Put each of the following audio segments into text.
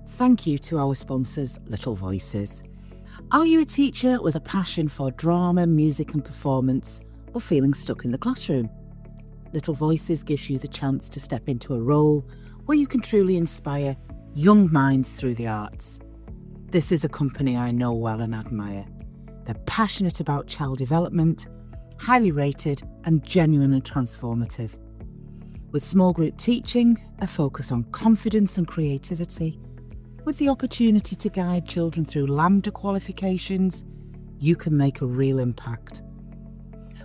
Thank you to our sponsors, Little Voices. Are you a teacher with a passion for drama, music and performance, or feeling stuck in the classroom? Little Voices gives you the chance to step into a role where you can truly inspire young minds through the arts. This is a company I know well and admire. They're passionate about child development, highly rated and genuinely transformative. With small group teaching, a focus on confidence and creativity, with the opportunity to guide children through Lambda qualifications, you can make a real impact.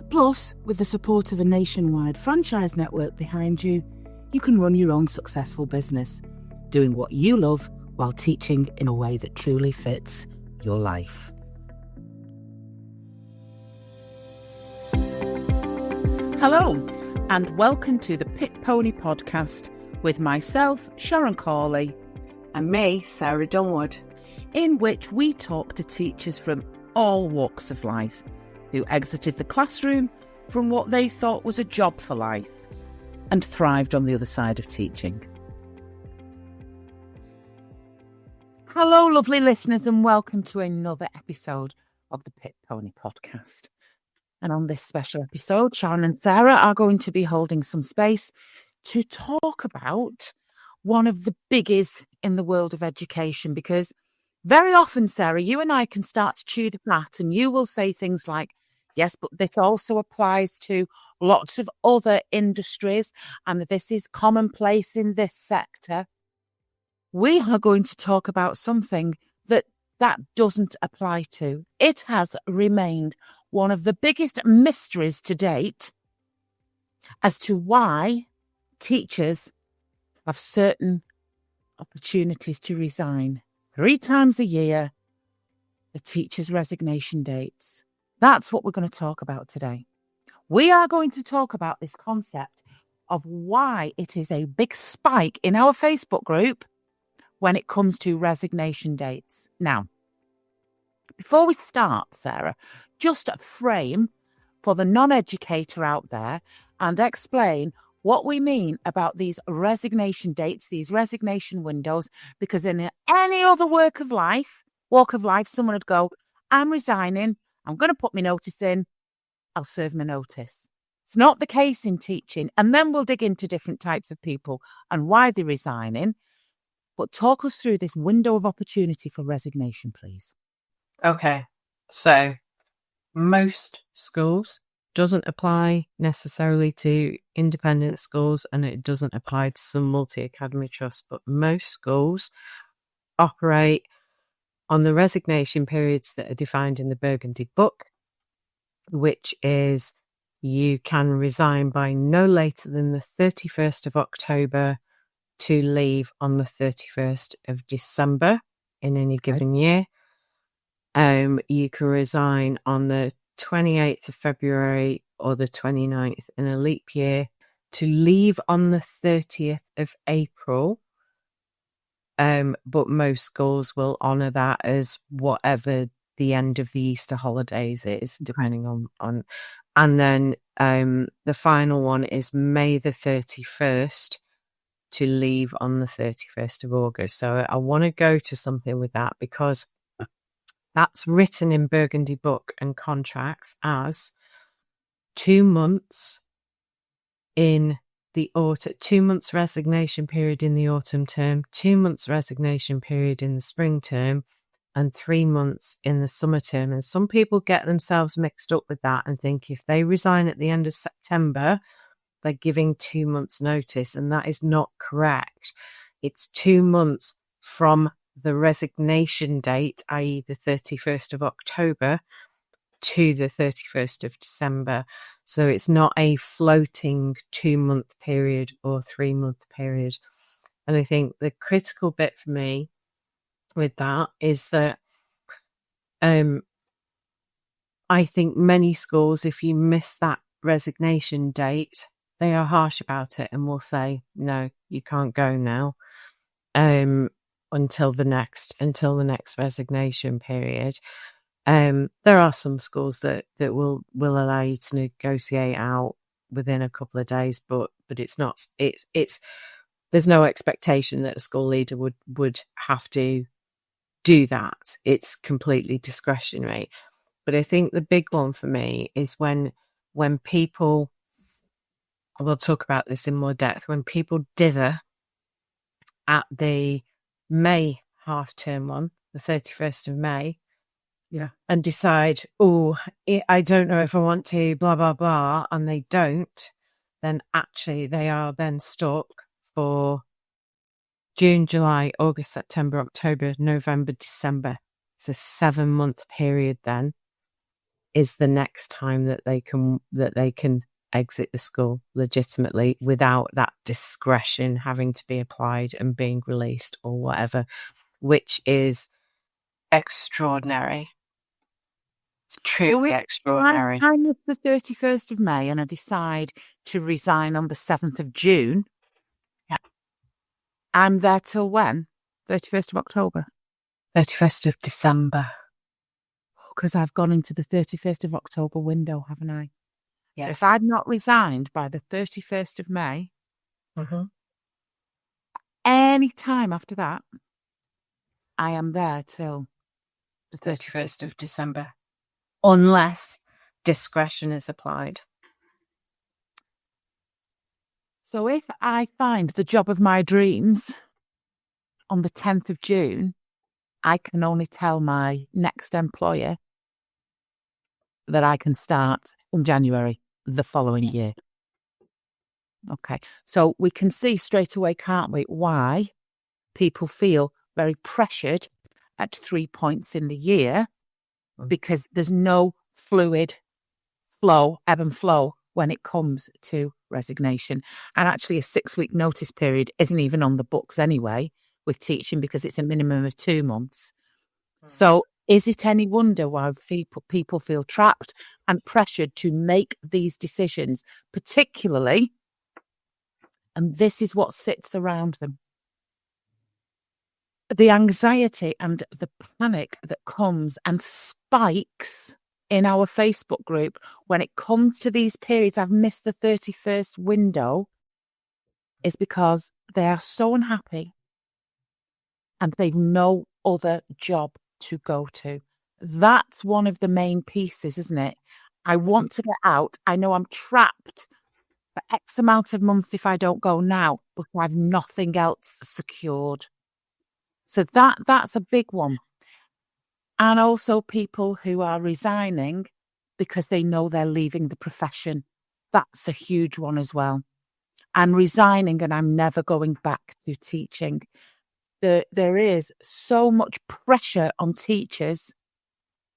Plus, with the support of a nationwide franchise network behind you, you can run your own successful business, doing what you love while teaching in a way that truly fits your life. Hello, and welcome to the Pit Pony Podcast with myself, Sharon Corley, and me, Sarah Dunwood, in which we talk to teachers from all walks of life who exited the classroom from what they thought was a job for life and thrived on the other side of teaching. Hello, lovely listeners, and welcome to another episode of the Pit Pony Podcast. And on this special episode, Sharon and Sarah are going to be holding some space to talk about one of the biggies in the world of education, because very often, Sarah, you and I can start to chew the fat and you will say things like, yes, but this also applies to lots of other industries and this is commonplace in this sector. We are going to talk about something that doesn't apply to. It has remained one of the biggest mysteries to date as to why teachers have certain opportunities to resign 3 times a year, the teachers' resignation dates. That's what we're going to talk about today. We are going to talk about this concept of why it is a big spike in our Facebook group when it comes to resignation dates. Now, before we start, Sarah, just a frame for the non-educator out there and explain what we mean about these resignation dates, these resignation windows, because in any other walk of life, someone would go, I'm resigning, I'm going to put my notice in, I'll serve my notice. It's not the case in teaching. And then we'll dig into different types of people and why they're resigning. But talk us through this window of opportunity for resignation, please. Okay, so most schools, doesn't apply necessarily to independent schools and it doesn't apply to some multi-academy trusts, but most schools operate on the resignation periods that are defined in the Burgundy Book, which is you can resign by no later than the 31st of October to leave on the 31st of December in any given year. You can resign on the 28th of February or the 29th in a leap year to leave on the 30th of April. But most schools will honour that as whatever the end of the Easter holidays is, depending on. And then the final one is May the 31st to leave on the 31st of August. So I want to go to something with that because that's written in Burgundy Book and contracts as 2 months in the autumn, 2 months resignation period in the autumn term, 2 months resignation period in the spring term, and 3 months in the summer term. And some people get themselves mixed up with that and think if they resign at the end of September, they're giving 2 months notice, and that is not correct. It's 2 months from the resignation date, i.e. the 31st of October to the 31st of December. So it's not a floating 2 month period or 3 month period. And I think the critical bit for me with that is that I think many schools, if you miss that resignation date, they are harsh about it and will say, no, you can't go now until the next resignation period. There are some schools that will allow you to negotiate out within a couple of days, but it's not. It's there's no expectation that a school leader would have to do that. It's completely discretionary. But I think the big one for me is when people, we'll talk about this in more depth, when people dither at the May half term one, the 31st of May, and decide, I don't know if I want to, blah, blah, blah, and they don't, then actually they are then stuck for June, July, August, September, October, November, December. It's a 7-month period then is the next time that they can exit the school legitimately without that discretion having to be applied and being released or whatever, which is extraordinary. It's truly extraordinary. I'm the 31st of May and I decide to resign on the 7th of June. Yeah. I'm there till when? 31st of October? 31st of December. Because I've gone into the 31st of October window, haven't I? Yes. So if I'd not resigned by the 31st of May, any time after that, I am there till the 31st of December, unless discretion is applied. So if I find the job of my dreams on the 10th of June, I can only tell my next employer that I can start in January the following year. Okay, so we can see straight away, can't we, why people feel very pressured at 3 points in the year, because there's no fluid flow, ebb and flow when it comes to resignation. And actually a 6-week notice period isn't even on the books anyway with teaching, because it's a minimum of 2 months. So is it any wonder why people feel trapped and pressured to make these decisions, particularly, and this is what sits around them, the anxiety and the panic that comes and spikes in our Facebook group when it comes to these periods, I've missed the 31st window, is because they are so unhappy and they've no other job to go to. That's one of the main pieces, isn't it? I want to get out. I know I'm trapped for X amount of months if I don't go now, but I have nothing else secured. So that's a big one. And also people who are resigning because they know they're leaving the profession. That's a huge one as well. And resigning and I'm never going back to teaching. There is so much pressure on teachers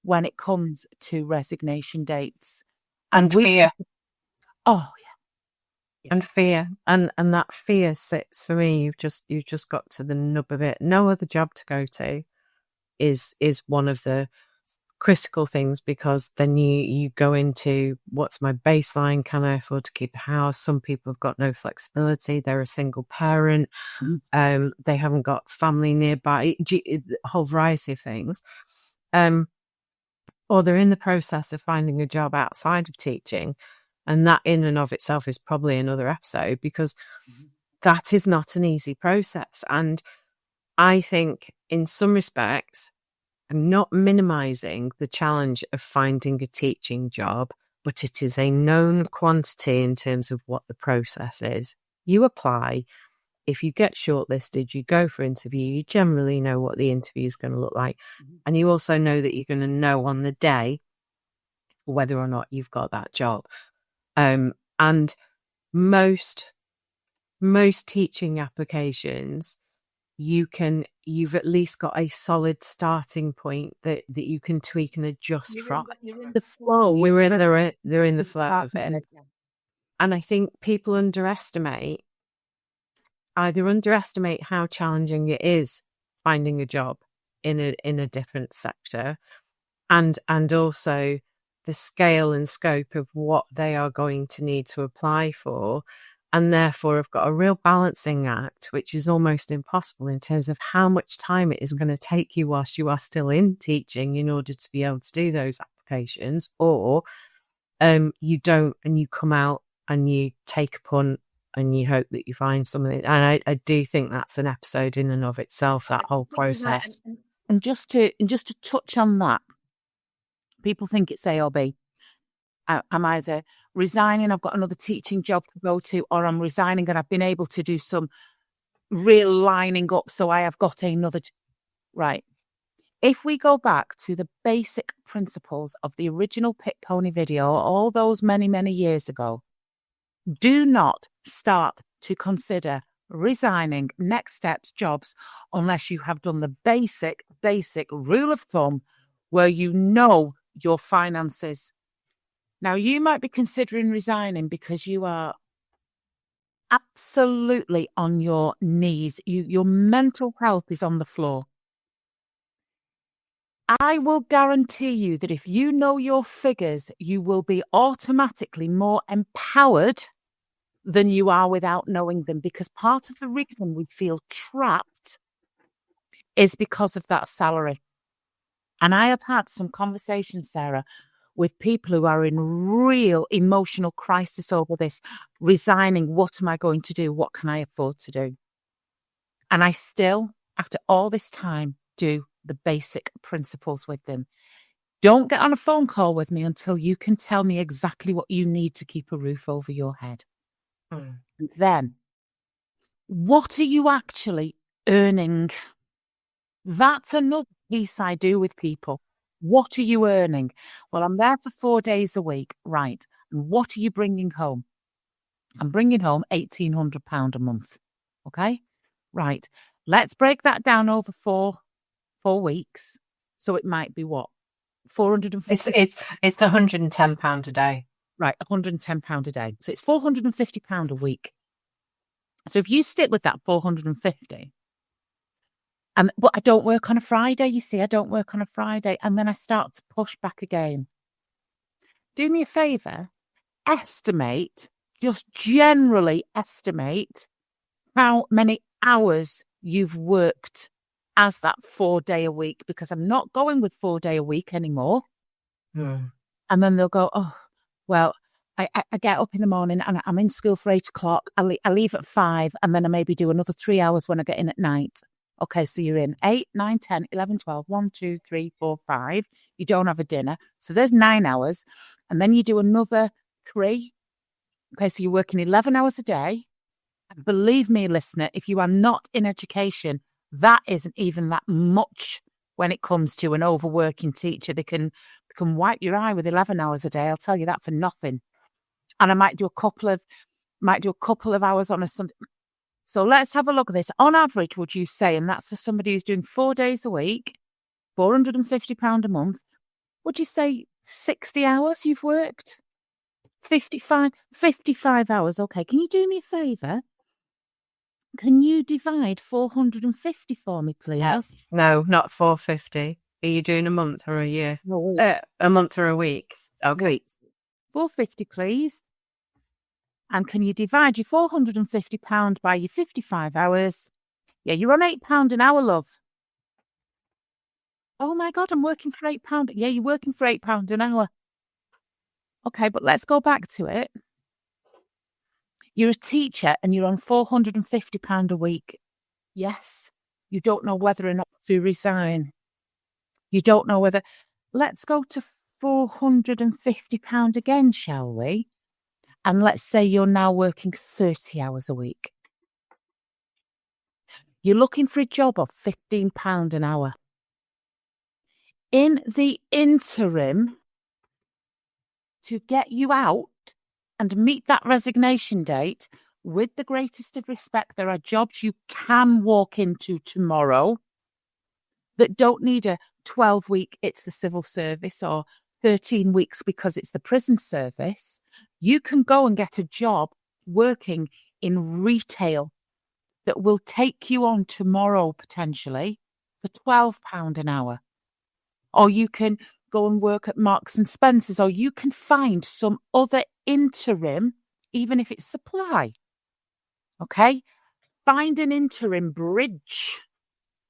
when it comes to resignation dates. And fear. Oh, yeah. And fear. And that fear sits for me, you've just got to the nub of it. No other job to go to is one of the critical things, because then you go into what's my baseline, can I afford to keep a house? Some people have got no flexibility, they're a single parent, they haven't got family nearby, a whole variety of things, or they're in the process of finding a job outside of teaching, and that in and of itself is probably another episode, because that is not an easy process. And I think in some respects, I'm not minimizing the challenge of finding a teaching job, but it is a known quantity in terms of what the process is. You apply. If you get shortlisted, you go for interview. You generally know what the interview is going to look like. And you also know that you're going to know on the day whether or not you've got that job. And most teaching applications, you've at least got a solid starting point that you can tweak and adjust from. You're in the flow. They're in the flow of it. And I think people either underestimate how challenging it is finding a job in a different sector, and also the scale and scope of what they are going to need to apply for. And therefore have got a real balancing act, which is almost impossible in terms of how much time it is going to take you whilst you are still in teaching in order to be able to do those applications, or you don't, and you come out and you take a punt and you hope that you find something. And I do think that's an episode in and of itself, that whole process. And just to touch on that, people think it's A or B. I'm either resigning, I've got another teaching job to go to, or I'm resigning and I've been able to do some real lining up, so I have got another. Right. If we go back to the basic principles of the original Pit Pony video, all those many, many years ago, do not start to consider resigning next steps jobs unless you have done the basic rule of thumb where you know your finances. Now, you might be considering resigning because you are absolutely on your knees. Your mental health is on the floor. I will guarantee you that if you know your figures, you will be automatically more empowered than you are without knowing them, because part of the reason we feel trapped is because of that salary. And I have had some conversations, Sarah, with people who are in real emotional crisis over this, resigning. What am I going to do? What can I afford to do? And I still, after all this time, do the basic principles with them. Don't get on a phone call with me until you can tell me exactly what you need to keep a roof over your head. And then, what are you actually earning? That's another piece I do with people. What are you earning? Well, I'm there for 4 days a week. Right. And what are you bringing home? I'm bringing home £1,800 a month. Okay. Right. Let's break that down over four weeks. So it might be what? 450. It's the £110 a day. Right. £110 a day. So it's £450 a week. So if you stick with that 450, but I don't work on a Friday, you see, I don't work on a Friday. And then I start to push back again. Do me a favour, just generally estimate how many hours you've worked as that 4 day a week, because I'm not going with 4 day a week anymore. And then they'll go, oh, well, I get up in the morning and I'm in school for 8 o'clock. I leave at 5 and then I maybe do another 3 hours when I get in at night. Okay, so you're in 8, 9, 10, 11, 12, 1, 2, 3, 4, 5. You don't have a dinner. So there's 9 hours. And then you do another 3. Okay, so you're working 11 hours a day. Believe me, listener, if you are not in education, that isn't even that much when it comes to an overworking teacher. They can wipe your eye with 11 hours a day. I'll tell you that for nothing. And I might do a couple of hours on a Sunday. So let's have a look at this. On average, would you say, and that's for somebody who's doing 4 days a week, £450 a month, would you say 60 hours you've worked? 55 hours. Okay, can you do me a favour? Can you divide 450 for me, please? No, not 450. Are you doing a month or a year? A month or a week? Okay. Great. 450, please. And can you divide your £450 by your 55 hours? Yeah, you're on £8 an hour, love. Oh my God, I'm working for £8. Yeah, you're working for £8 an hour. Okay, but let's go back to it. You're a teacher and you're on £450 a week. Yes, you don't know whether or not to resign. You don't know whether. Let's go to £450 again, shall we? And let's say you're now working 30 hours a week. You're looking for a job of £15 an hour. In the interim, to get you out and meet that resignation date, with the greatest of respect, there are jobs you can walk into tomorrow that don't need a 12-week, it's the civil service, or 13 weeks because it's the prison service. You can go and get a job working in retail that will take you on tomorrow potentially for £12 an hour. Or you can go and work at Marks and Spencer's, or you can find some other interim, even if it's supply. Okay? Find an interim bridge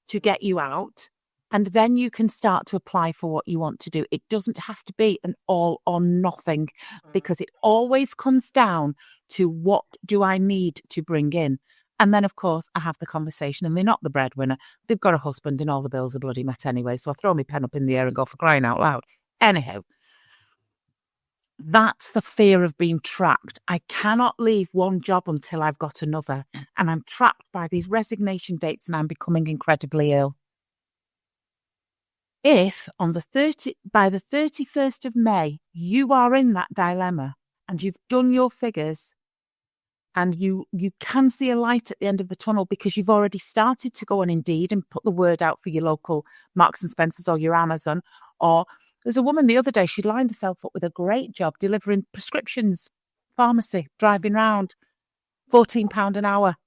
to get you out. And then you can start to apply for what you want to do. It doesn't have to be an all or nothing, because it always comes down to what do I need to bring in. And then, of course, I have the conversation, and they're not the breadwinner. They've got a husband and all the bills are bloody met anyway. So I throw my pen up in the air and go, for crying out loud. Anyhow, that's the fear of being trapped. I cannot leave one job until I've got another. And I'm trapped by these resignation dates, and I'm becoming incredibly ill. If by the 31st of May, you are in that dilemma and you've done your figures and you can see a light at the end of the tunnel because you've already started to go on Indeed and put the word out for your local Marks and Spencers or your Amazon. Or there's a woman the other day, she lined herself up with a great job delivering prescriptions, pharmacy, driving around, £14 an hour.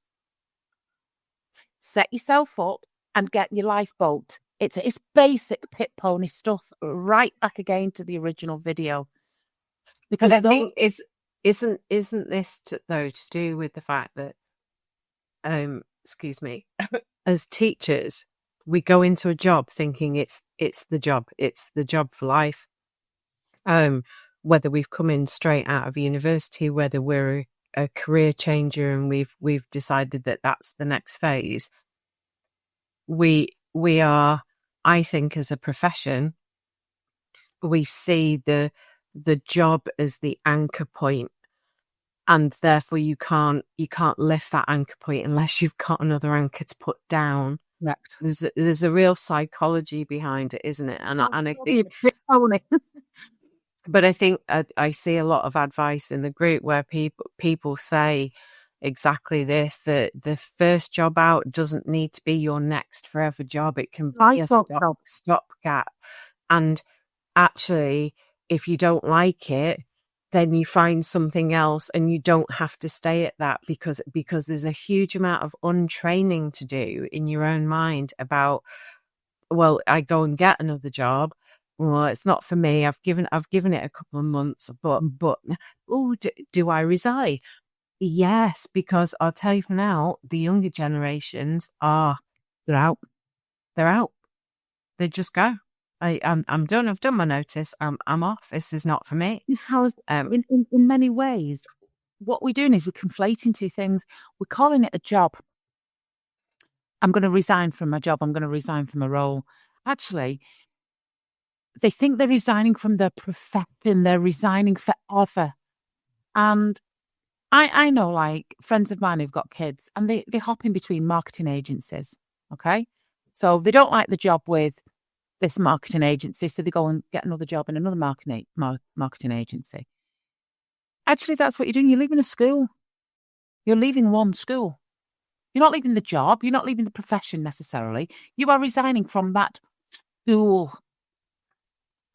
Set yourself up and get your lifeboat. It's basic pit pony stuff, right back again to the original video. Because I think isn't this though to do with the fact that excuse me, as teachers we go into a job thinking it's the job for life. Whether we've come in straight out of university, whether we're a career changer and we've decided that that's the next phase, we are, I think, as a profession, we see the job as the anchor point, and therefore you can't lift that anchor point unless you've got another anchor to put down. Correct. There's a real psychology behind it, isn't it? And I think, but I think I see a lot of advice in the group where people say exactly this, that the first job out doesn't need to be your next forever job. It can be a stopgap. And actually, if you don't like it, then you find something else and you don't have to stay at that, because there's a huge amount of untraining to do in your own mind about, well, I go and get another job. Well, it's not for me. I've given it a couple of months, but do I resign? Yes, because I'll tell you from now, the younger generations they're out. They just go. I'm done. I've done my notice. I'm off. This is not for me. In many ways, what we're doing is we're conflating two things. We're calling it a job. I'm going to resign from my job. I'm going to resign from a role. Actually, they think they're resigning from their profession. They're resigning forever. And I know, like, friends of mine who've got kids, and they hop in between marketing agencies. Okay, so they don't like the job with this marketing agency, so they go and get another job in another marketing agency. Actually, that's what you're doing. You're leaving a school. You're leaving one school. You're not leaving the job. You're not leaving the profession necessarily. You are resigning from that school.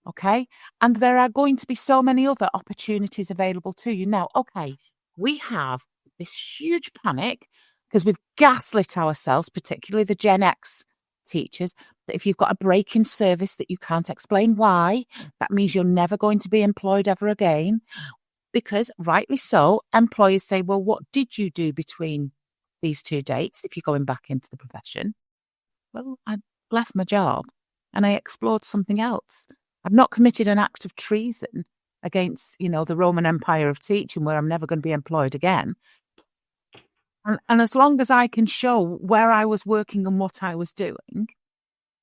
Okay? And there are going to be so many other opportunities available to you. Now, okay, we have this huge panic because we've gaslit ourselves, particularly the Gen X teachers, that if you've got a break in service that you can't explain why, that means you're never going to be employed ever again. Because rightly so, employers say, well, what did you do between these two dates if you're going back into the profession? Well, I left my job and I explored something else. I've not committed an act of treason against, the Roman Empire of teaching where I'm never going to be employed again. And as long as I can show where I was working and what I was doing,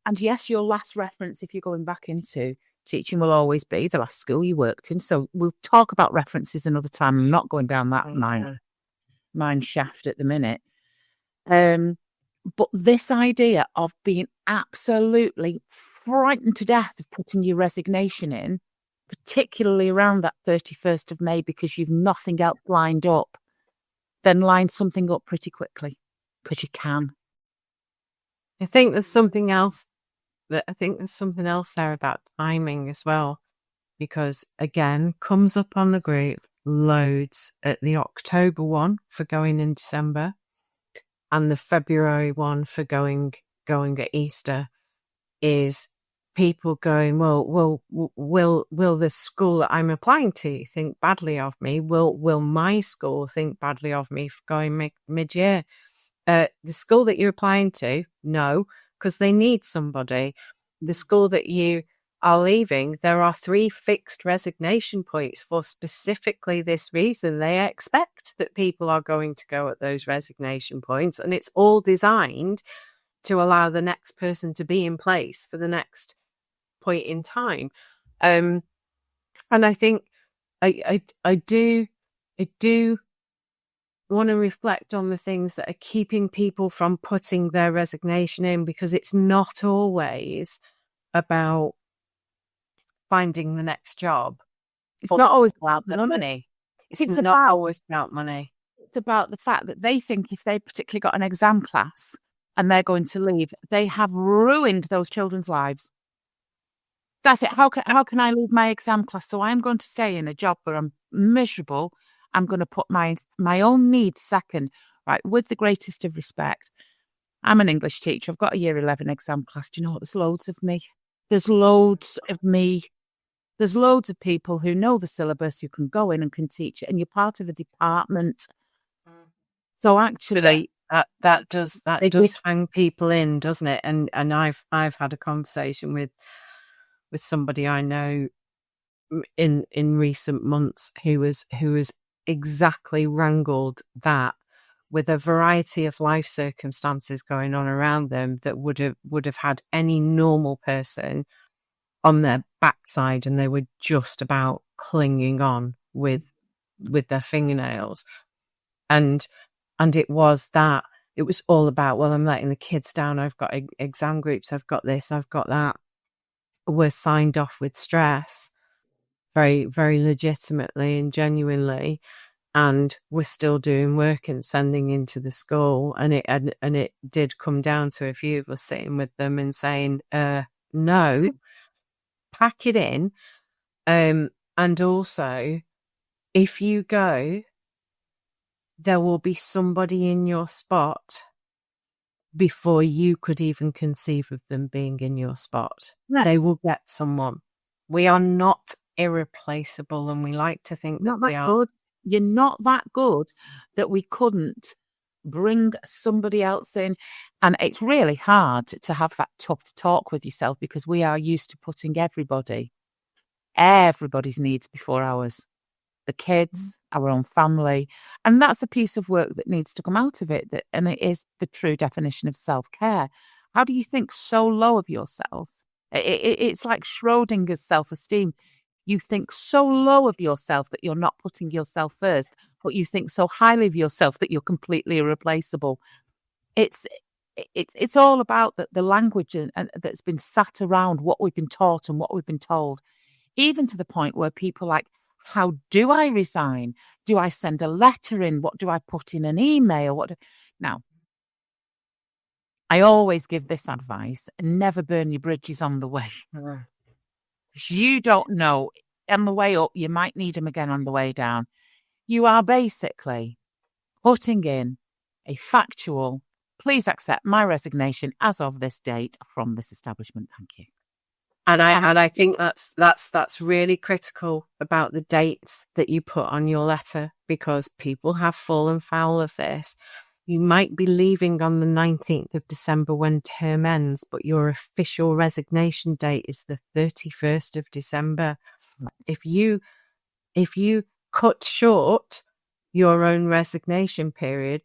and yes, your last reference, if you're going back into teaching, will always be the last school you worked in. So we'll talk about references another time. I'm not going down that mine shaft at the minute. But this idea of being absolutely frightened to death of putting your resignation in, particularly around that 31st of May, because you've nothing else lined up, then line something up pretty quickly, because you can. I think there's something else there about timing as well, because again, comes up on the group loads at the October one for going in December and the February one for going at Easter, is people going, well, will the school that I'm applying to think badly of me? Will my school think badly of me for going mid-year? The school that you're applying to, no, because they need somebody. the school that you are leaving, there are 3 fixed resignation points for specifically this reason. They expect that people are going to go at those resignation points, and it's all designed to allow the next person to be in place for the next point in time. And I think I do want to reflect on the things that are keeping people from putting their resignation in, because it's not always about finding the next job. It's not always about the money. It's not about, always about money. It's about the fact that they think if they particularly got an exam class and they're going to leave, they have ruined those children's lives. That's it. How can I leave my exam class? So I'm going to stay in a job where I'm miserable. I'm going to put my own needs second, right? With the greatest of respect. I'm an English teacher. I've got a year 11 exam class. Do you know what? There's loads of me. There's loads of me. There's loads of people who know the syllabus, who can go in and can teach it, and you're part of a department. So actually, that does hang people in, doesn't it? And I've had a conversation with somebody I know in recent months who was exactly wrangled that, with a variety of life circumstances going on around them that would have had any normal person on their backside, and they were just about clinging on with their fingernails. And it was all about, well, I'm letting the kids down. I've got exam groups. I've got this. I've got that. We're signed off with stress, very, very legitimately and genuinely. And we're still doing work and sending into the school. And it did come down to a few of us sitting with them and saying, no, pack it in. And also, if you go, there will be somebody in your spot before you could even conceive of them being in your spot. Right. They will get someone. We are not irreplaceable, and we like to think that we are. Good. You're not that good that we couldn't bring somebody else in. And it's really hard to have that tough talk with yourself, because we are used to putting everybody's needs before ours. The kids, our own family. And that's a piece of work that needs to come out of it. And it is the true definition of self-care. How do you think so low of yourself? It's like Schrodinger's self-esteem. You think so low of yourself that you're not putting yourself first, but you think so highly of yourself that you're completely irreplaceable. It's all about the language and that's been sat around what we've been taught and what we've been told, even to the point where people are like, how do I resign? Do I send a letter in? What do I put in an email? Now, I always give this advice: never burn your bridges on the way. Because you don't know, on the way up, you might need them again on the way down. You are basically putting in a factual, please accept my resignation as of this date from this establishment. Thank you. And I think that's really critical about the dates that you put on your letter, because people have fallen foul of this. You might be leaving on the 19th of December when term ends, but your official resignation date is the 31st of December. Right. If you cut short your own resignation period,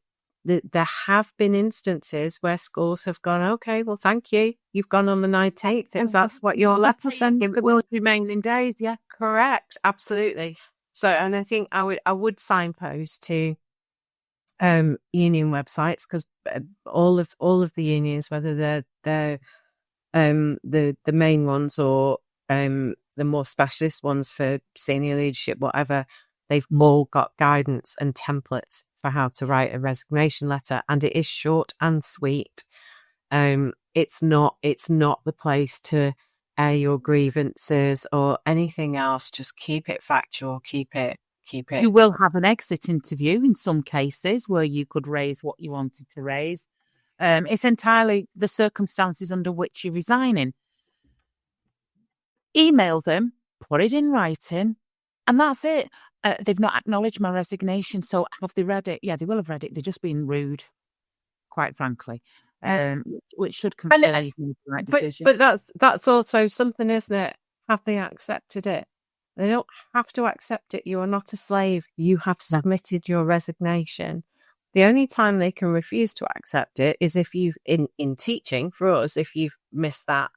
there have been instances where schools have gone, okay, well, thank you. You've gone on the 19th. If that's what your letter said, it will remain in days. Yeah, correct. Absolutely. So, and I think I would signpost to union websites, because all of the unions, whether they're the main ones or the more specialist ones for senior leadership, whatever, they've all got guidance and templates for how to write a resignation letter, and it is short and sweet. It's not the place to air your grievances or anything else. Just keep it factual. Keep it. You will have an exit interview in some cases where you could raise what you wanted to raise. It's entirely the circumstances under which you're resigning. Email them, put it in writing, and that's it. They've not acknowledged my resignation, so have they read it? Yeah, they will have read it. They're just being rude, quite frankly. which should confirm you've made the right decision. But that's also something, isn't it? Have they accepted it? They don't have to accept it. You are not a slave. You have submitted your resignation. The only time they can refuse to accept it is if you've, in teaching, for us, if you've missed that.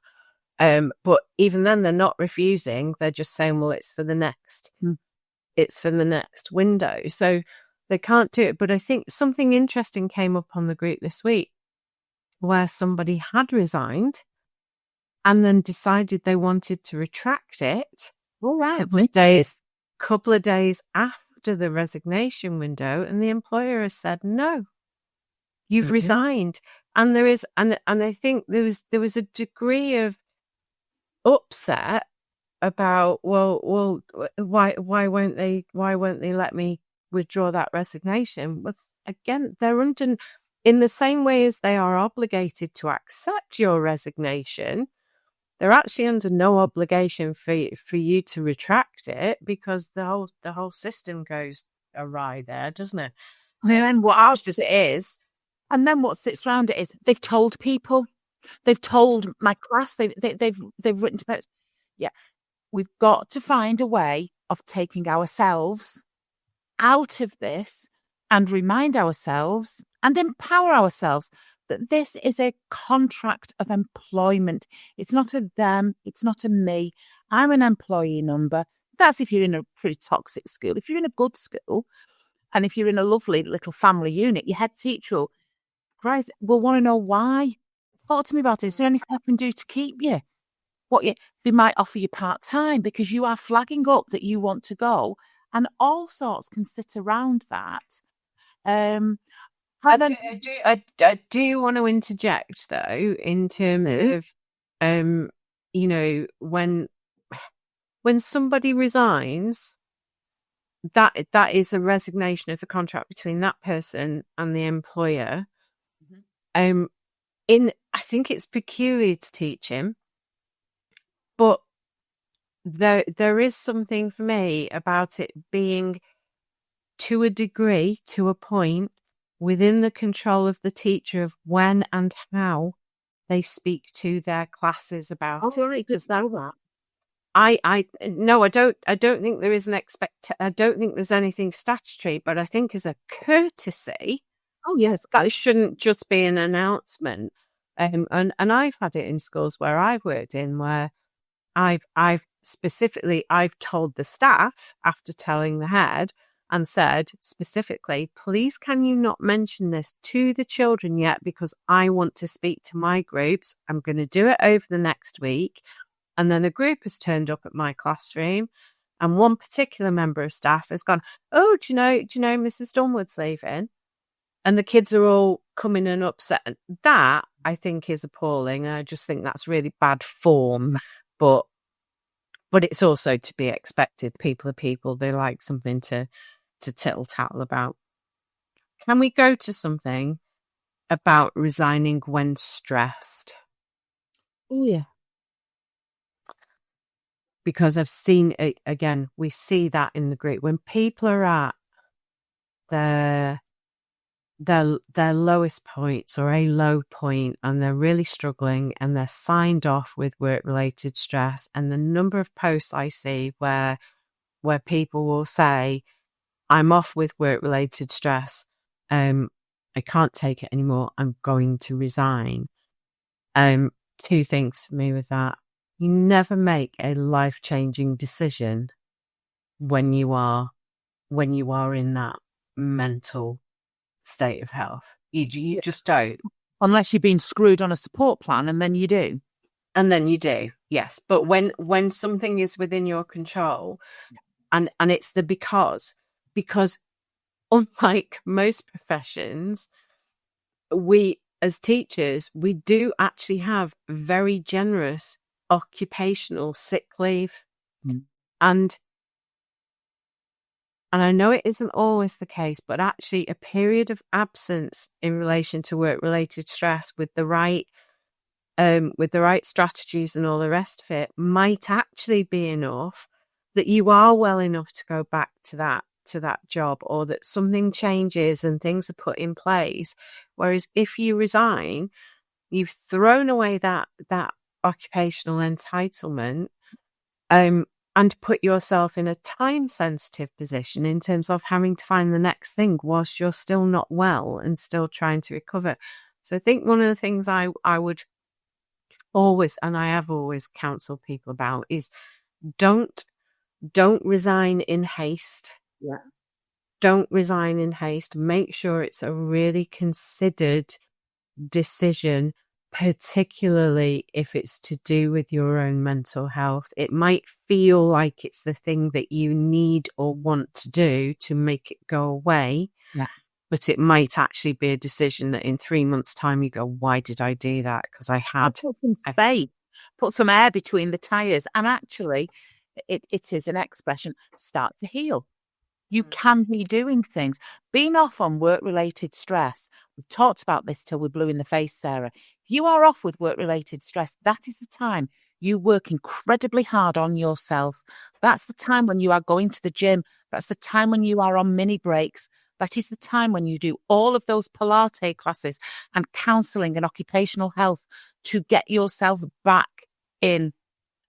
But even then, they're not refusing. They're just saying, well, it's for the next window. So they can't do it. But I think something interesting came up on the group this week where somebody had resigned and then decided they wanted to retract it. All right. Couple of days after the resignation window, and the employer has said, no, you've resigned. And there is, and I think there was a degree of upset about, well, why won't they let me withdraw that resignation? But again, they're under, in the same way as they are obligated to accept your resignation, they're actually under no obligation for you to retract it, because the whole system goes awry there, doesn't it? And what ours just is, and then what sits around it is they've told people, they've told my class, they've written to parents. Yeah, we've got to find a way of taking ourselves out of this and remind ourselves and empower ourselves that this is a contract of employment. It's not a them. It's not a me. I'm an employee number. That's if you're in a pretty toxic school. If you're in a good school, and if you're in a lovely little family unit, your head teacher will want to know why. Talk to me about it. Is there anything I can do to keep you? They might offer you part-time because you are flagging up that you want to go, and all sorts can sit around that. I do want to interject though, in terms of, when somebody resigns, that is a resignation of the contract between that person and the employer. I think it's peculiar to teaching, but there is something for me about it being, to a degree, to a point, within the control of the teacher of when and how they speak to their classes about it. Sorry, because now that I don't think there is I don't think there's anything statutory, but I think as a courtesy, that shouldn't just be an announcement. And I've had it in schools where I've worked in, where I've told the staff after telling the head, and said specifically, please can you not mention this to the children yet, because I want to speak to my groups. I'm going to do it over the next week. And then a group has turned up at my classroom, and one particular member of staff has gone, oh, do you know Mrs. Dunwood's leaving? And the kids are all coming and upset. That, I think, is appalling. I just think that's really bad form. But it's also to be expected. People are people. They like something to tittle-tattle about. Can we go to something about resigning when stressed? Oh, yeah. Because I've seen it, again, we see that in the group. When people are at their lowest points or a low point, and they're really struggling, and they're signed off with work-related stress, and the number of posts I see where people will say, I'm off with work-related stress, I can't take it anymore, I'm going to resign. Two things for me with that. You never make a life-changing decision when you are in that mental state of health. You just don't. Unless you've been screwed on a support plan, and then you do. And then you do, yes. But when something is within your control, and it's because unlike most professions, we as teachers, we do actually have very generous occupational sick leave. And I know it isn't always the case, but actually a period of absence in relation to work-related stress with the right strategies and all the rest of it might actually be enough that you are well enough to go back to that job, or that something changes and things are put in place. Whereas if you resign you've thrown away that occupational entitlement, and put yourself in a time sensitive position in terms of having to find the next thing whilst you're still not well and still trying to recover. So I think one of the things I would always, and I have always counseled people about, is don't resign in haste. Yeah. Don't resign in haste. Make sure it's a really considered decision, particularly if it's to do with your own mental health. It might feel like it's the thing that you need or want to do to make it go away. Yeah. But it might actually be a decision that in 3 months' time you go, why did I do that? Because I had put some space, put some air between the tires. And actually, it is an expression, start to heal. You can be doing things. Being off on work-related stress. We've talked about this till we're blue in the face, Sarah. If you are off with work-related stress, that is the time you work incredibly hard on yourself. That's the time when you are going to the gym. That's the time when you are on mini breaks. That is the time when you do all of those Pilates classes and counselling and occupational health to get yourself back in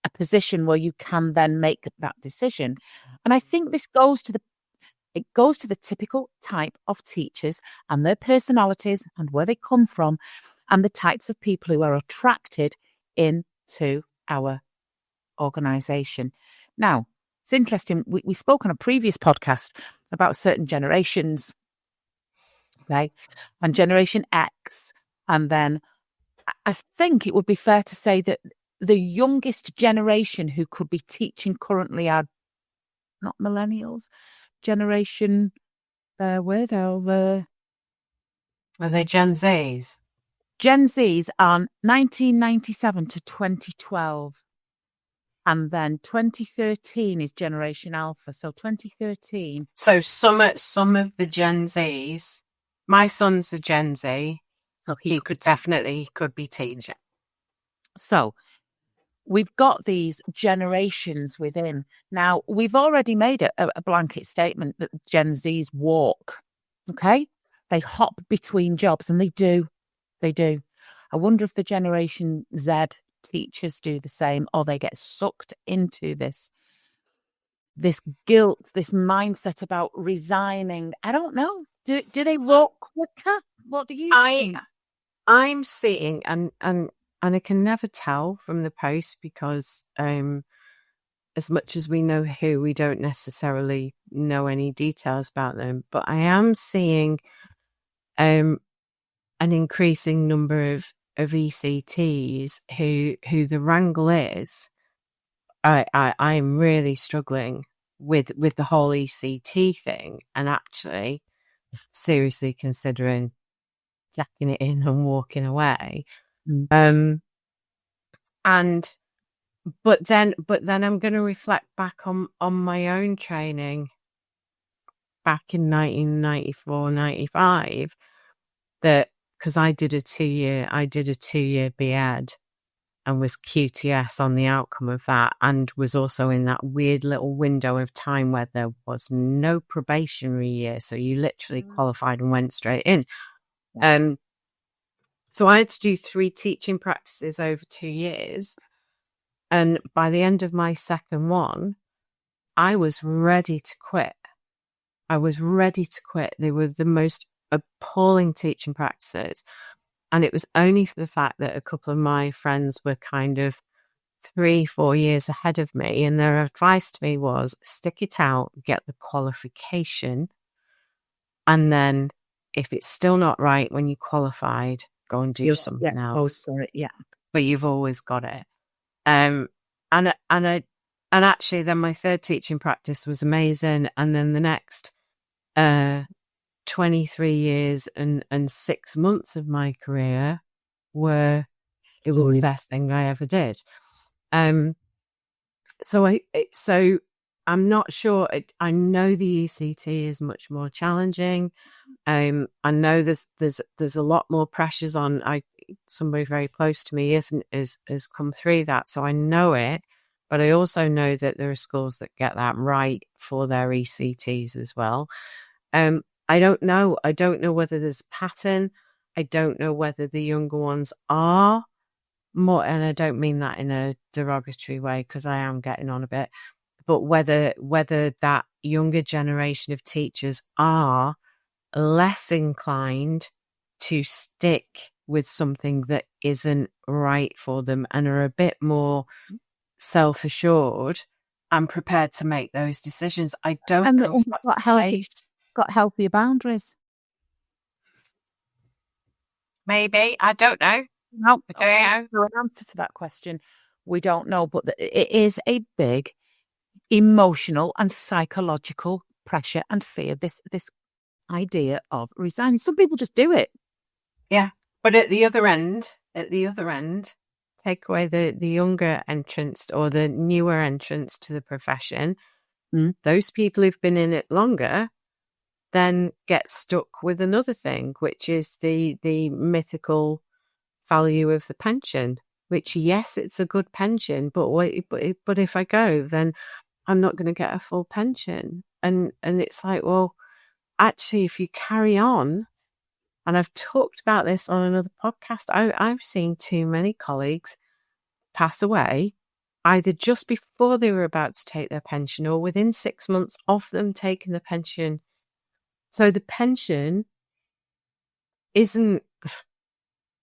a position where you can then make that decision. And I think this goes to the typical type of teachers and their personalities and where they come from and the types of people who are attracted into our organisation. Now, it's interesting. We spoke on a previous podcast about certain generations, okay, and Generation X. And then I think it would be fair to say that the youngest generation who could be teaching currently are not millennials, generation, where they'll... Are they Gen Zs? Gen Zs are 1997 to 2012. And then 2013 is Generation Alpha. So 2013. So some of the Gen Zs, my son's a Gen Z, so he could be teaching. So we've got these generations within. Now, we've already made a blanket statement that Gen Zs walk, okay? They hop between jobs, and they do. They do. I wonder if the Generation Z teachers do the same, or they get sucked into this guilt, this mindset about resigning. I don't know. Do they walk quicker? What do you think? I'm seeing, and I can never tell from the post because as much as we know who, we don't necessarily know any details about them. But I am seeing an increasing number of ECTs who the wrangle is, I'm really struggling with the whole ECT thing, and actually seriously considering jacking it in and walking away. But then I'm going to reflect back on my own training back in 1994, 95, that because I did a 2-year B.Ed and was QTS on the outcome of that, and was also in that weird little window of time where there was no probationary year. So you literally qualified and went straight in. So I had to do 3 teaching practices over 2 years. And by the end of my second one, I was ready to quit. They were the most appalling teaching practices. And it was only for the fact that a couple of my friends were kind of 3-4 years ahead of me. And their advice to me was stick it out, get the qualification. And then if it's still not right when you qualified, go and do something else. But you've always got it. And actually then my third teaching practice was amazing. And then the next 23 years and 6 months of my career was the best thing I ever did. So I'm not sure. I know the ECT is much more challenging. I know there's a lot more pressures on. Somebody very close to me has come through that, so I know it. But I also know that there are schools that get that right for their ECTs as well. I don't know. I don't know whether there's a pattern. I don't know whether the younger ones are more, and I don't mean that in a derogatory way because I am getting on a bit, but whether that younger generation of teachers are less inclined to stick with something that isn't right for them and are a bit more self-assured and prepared to make those decisions. I don't know if that's the case. Got healthier boundaries. Maybe. I don't know. No, I don't know. an answer to that question, we don't know, but it is a big emotional and psychological pressure and fear. This idea of resigning. Some people just do it. Yeah, but at the other end, take away the younger entrants or the newer entrants to the profession. Those people who've been in it longer then get stuck with another thing, which is the mythical value of the pension, which, yes, it's a good pension, but if I go, then I'm not going to get a full pension. And it's like, well, actually, if you carry on, and I've talked about this on another podcast, I've seen too many colleagues pass away either just before they were about to take their pension or within 6 months of them taking the pension. So the pension isn't,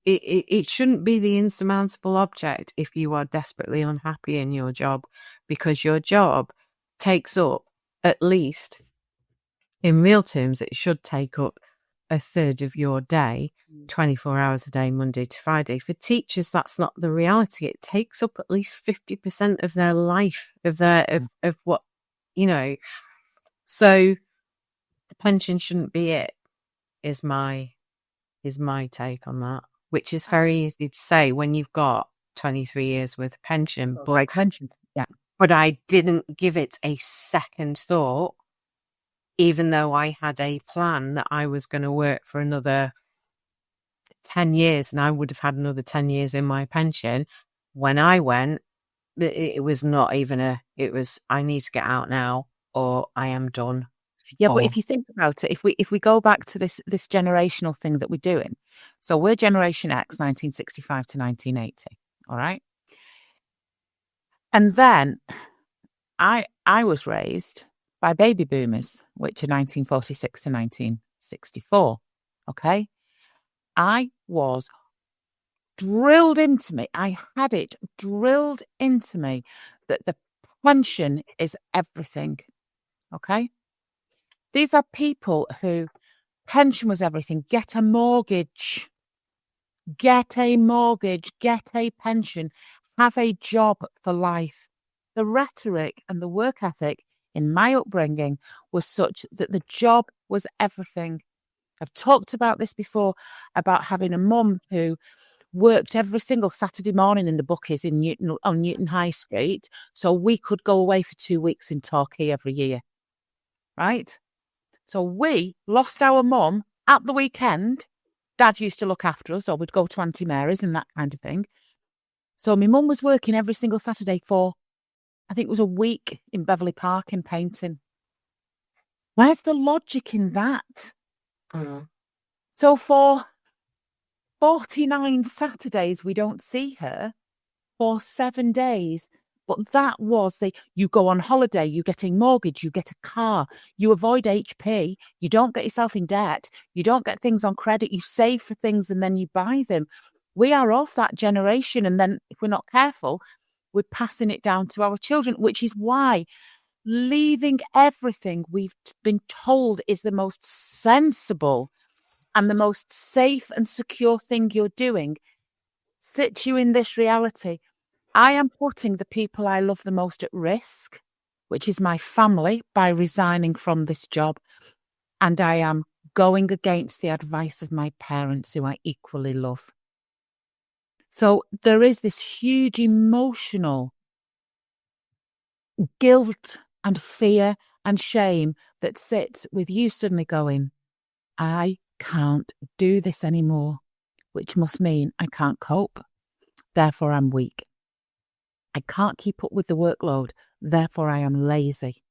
it shouldn't be the insurmountable object if you are desperately unhappy in your job, because your job takes up, at least in real terms, it should take up a third of your day, 24 hours a day, Monday to Friday. For teachers, that's not the reality. It takes up at least 50% of their life, of what, so the pension shouldn't be it, is my take on that, which is very easy to say when you've got 23 years worth of pension. But I didn't give it a second thought, even though I had a plan that I was going to work for another 10 years and I would have had another 10 years in my pension. When I went, it was not even it was, I need to get out now or I am done. Yeah, but if you think about it, if we go back to this generational thing that we're doing, so we're Generation X, 1965 to 1980, all right? And then I was raised by baby boomers, which are 1946 to 1964, okay? I was drilled into me, I had it drilled into me that the pension is everything, okay? These are people who pension was everything. Get a mortgage, get a pension, have a job for life. The rhetoric and the work ethic in my upbringing was such that the job was everything. I've talked about this before, about having a mum who worked every single Saturday morning in the bookies on Newton High Street, so we could go away for 2 weeks in Torquay every year, right? So we lost our mum at the weekend. Dad used to look after us, or we'd go to Auntie Mary's and that kind of thing. So my mum was working every single Saturday for, I think it was a week in Beverley Park in painting. Where's the logic in that? So for 49 Saturdays, we don't see her for 7 days. But that was you go on holiday, you get a mortgage, you get a car, you avoid HP, you don't get yourself in debt, you don't get things on credit, you save for things and then you buy them. We are of that generation. And then if we're not careful, we're passing it down to our children, which is why leaving everything we've been told is the most sensible and the most safe and secure thing you're doing sits you in this reality. I am putting the people I love the most at risk, which is my family, by resigning from this job. And I am going against the advice of my parents, who I equally love. So there is this huge emotional guilt and fear and shame that sits with you suddenly going, I can't do this anymore, which must mean I can't cope. Therefore, I'm weak. I can't keep up with the workload. Therefore, I am lazy.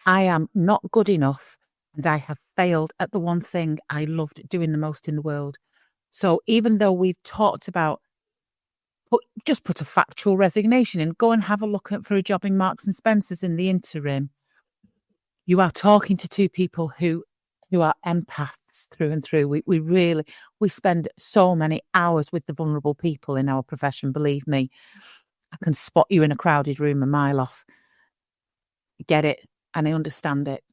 I am not good enough. and I have failed at the one thing I loved doing the most in the world. So even though we've talked about just put a factual resignation in, go and have a look for a job in Marks and Spencer's in the interim, you are talking to two people who are empaths through and through. We spend so many hours with the vulnerable people in our profession. Believe me, I can spot you in a crowded room a mile off. Get it, and I understand it.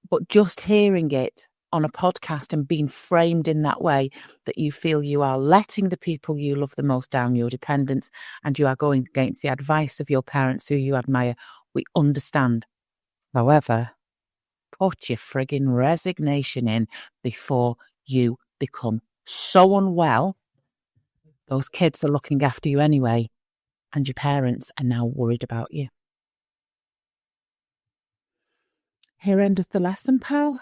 But just hearing it on a podcast and being framed in that way, that you feel you are letting the people you love the most down, your dependents, and you are going against the advice of your parents who you admire, we understand. However, put your frigging resignation in before you become so unwell. Those kids are looking after you anyway, and your parents are now worried about you. Here endeth the lesson, pal.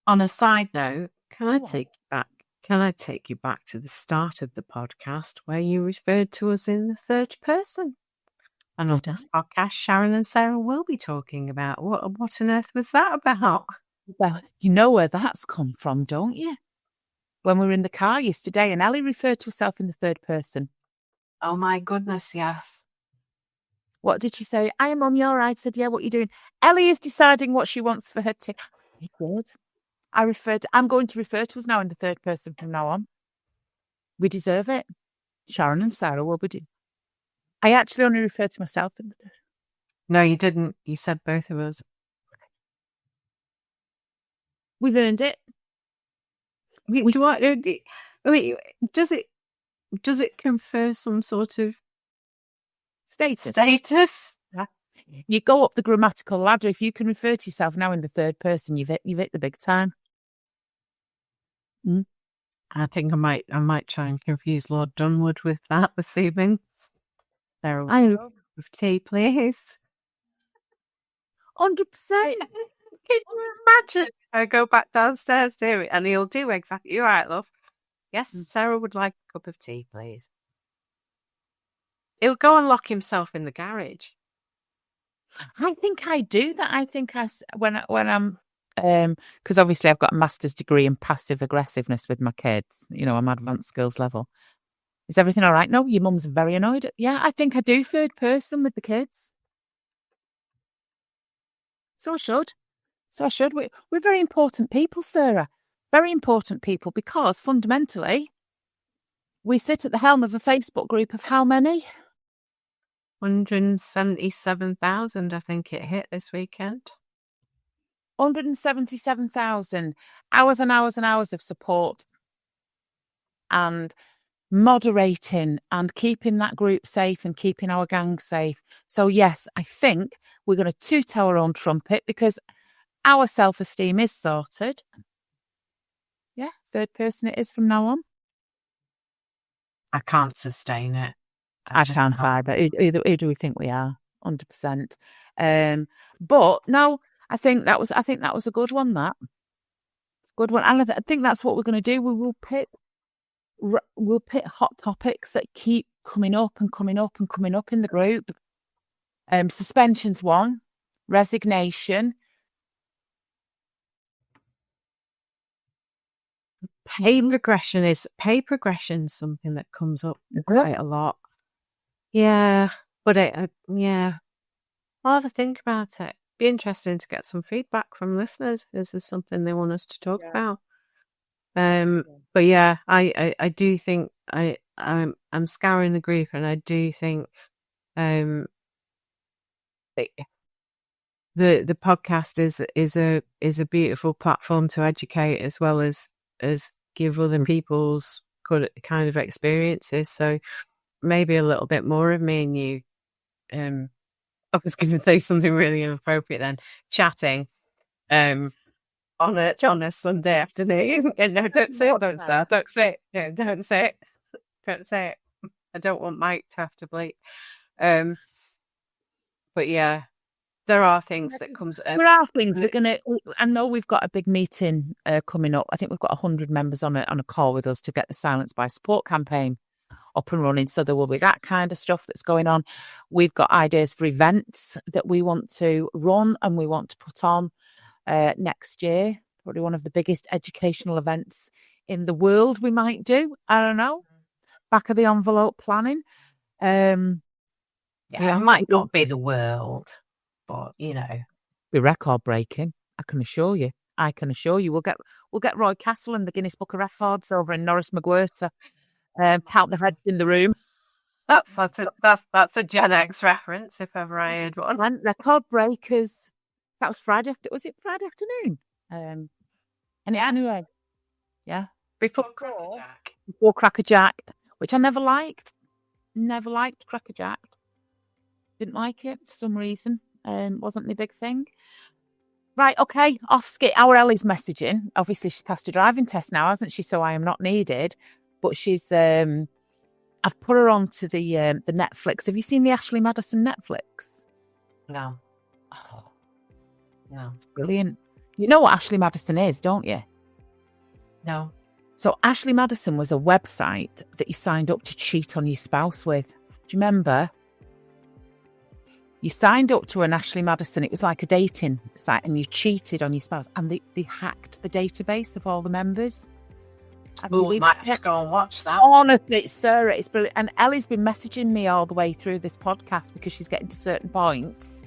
On a side note, can I take you back to the start of the podcast where you referred to us in the third person? And on this podcast, Sharon and Sarah will be talking about what on earth was that about? Well, you know where that's come from, don't you? When we were in the car yesterday and Ellie referred to herself in the third person. Oh my goodness, yes. What did she say? "Hi, Mum, you all right?" I said, "Yeah, what are you doing?" Ellie is deciding what she wants for her tea. Good. I'm going to refer to us now in the third person from now on. We deserve it. Sharon and Sarah will be. I actually only referred to myself in the third. No, you didn't. You said both of us. We've earned it. Does it confer some sort of status? Yeah. You go up the grammatical ladder. If you can refer to yourself now in the third person, you've hit the big time. I think I might try and confuse Lord Dunwood with that this evening. There with tea, please. 100%. Can you imagine? I go back downstairs to it, and he'll do exactly. You're right, love. Yes, Sarah would like a cup of tea, please. He'll go and lock himself in the garage. I think I do that. I think when I'm because obviously I've got a master's degree in passive aggressiveness with my kids. You know, I'm advanced skills level. Is everything all right? No, your mum's very annoyed. Yeah, I think I do third person with the kids. So I should. We're very important people, Sarah. Very important people, because fundamentally we sit at the helm of a Facebook group of how many? 177,000, I think it hit this weekend. 177,000 hours and hours and hours of support and moderating and keeping that group safe and keeping our gang safe. So yes, I think we're going to toot our own trumpet because our self-esteem is sorted. Yeah, third person it is from now on. I can't sustain it. I can't either. Who do we think we are? 100%. But no, I think that was a good one. Good one. And I think that's what we're going to do. We'll pit hot topics that keep coming up and coming up and coming up in the group. Suspension's one. Resignation. Pay progression something that comes up quite a lot. Yeah, but I'll have a think about it. Be interesting to get some feedback from listeners. Is there something they want us to talk about? But yeah, I do think I'm scouring the group, and I do think the podcast is a beautiful platform to educate as well as give other people's good kind of experiences. So maybe a little bit more of me and you. I was going to say something really inappropriate then. Chatting, on a Sunday afternoon. No, don't say it. Don't say it. No, don't say it. Don't say it. I don't want Mike to have to bleep. But yeah, there are things that comes. There are things we're gonna. I know we've got a big meeting coming up. I think we've got 100 members on a call with us to get the Silence by Support campaign up and running. So there will be that kind of stuff that's going on. We've got ideas for events that we want to run and we want to put on next year. Probably one of the biggest educational events in the world we might do. I don't know. Back of the envelope planning. It might not be the world, but be record breaking. I can assure you. We'll get Roy Castle and the Guinness Book of Records over in Norris McWhirter. Count the heads in the room. That's a Gen X reference, if ever I heard one. Record breakers. That was Friday. Was it Friday afternoon? Anyway, yeah. Before Crackerjack. Before Crackerjack, which I never liked. Never liked Crackerjack. Didn't like it for some reason. Wasn't my big thing. Right, okay, off skit. Our Ellie's messaging. Obviously, she's passed a driving test now, hasn't she? So I am not needed. But she's, I've put her onto the Netflix. Have you seen the Ashley Madison Netflix? No. Oh, no. It's brilliant. You know what Ashley Madison is, don't you? No. So Ashley Madison was a website that you signed up to cheat on your spouse with. Do you remember? You signed up to an Ashley Madison. It was like a dating site and you cheated on your spouse and they hacked the database of all the members. We might have to go and watch that. Honestly, Sarah, it's brilliant. And Ellie's been messaging me all the way through this podcast because she's getting to certain points.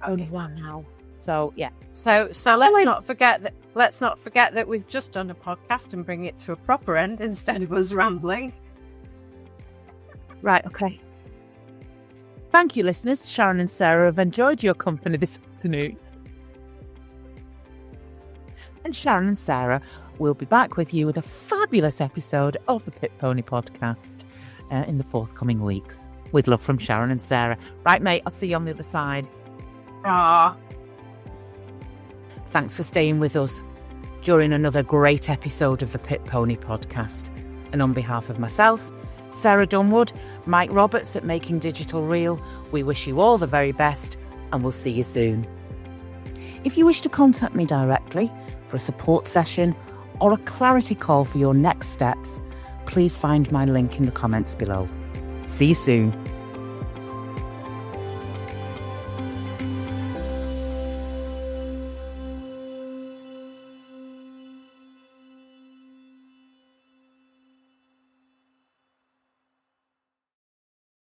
Okay. Oh, wow. So, yeah. So let's not forget that we've just done a podcast and bring it to a proper end instead of us rambling. Right, okay. Thank you, listeners. Sharon and Sarah have enjoyed your company this afternoon. And Sharon and Sarah will be back with you with a fabulous episode of the Pit Pony podcast in the forthcoming weeks. With love from Sharon and Sarah. Right, mate, I'll see you on the other side. Ah. Thanks for staying with us during another great episode of the Pit Pony podcast. And on behalf of myself, Sarah Dunwood, Mike Roberts at Making Digital Real, we wish you all the very best and we'll see you soon. If you wish to contact me directly for a support session or a clarity call for your next steps, please find my link in the comments below. See you soon.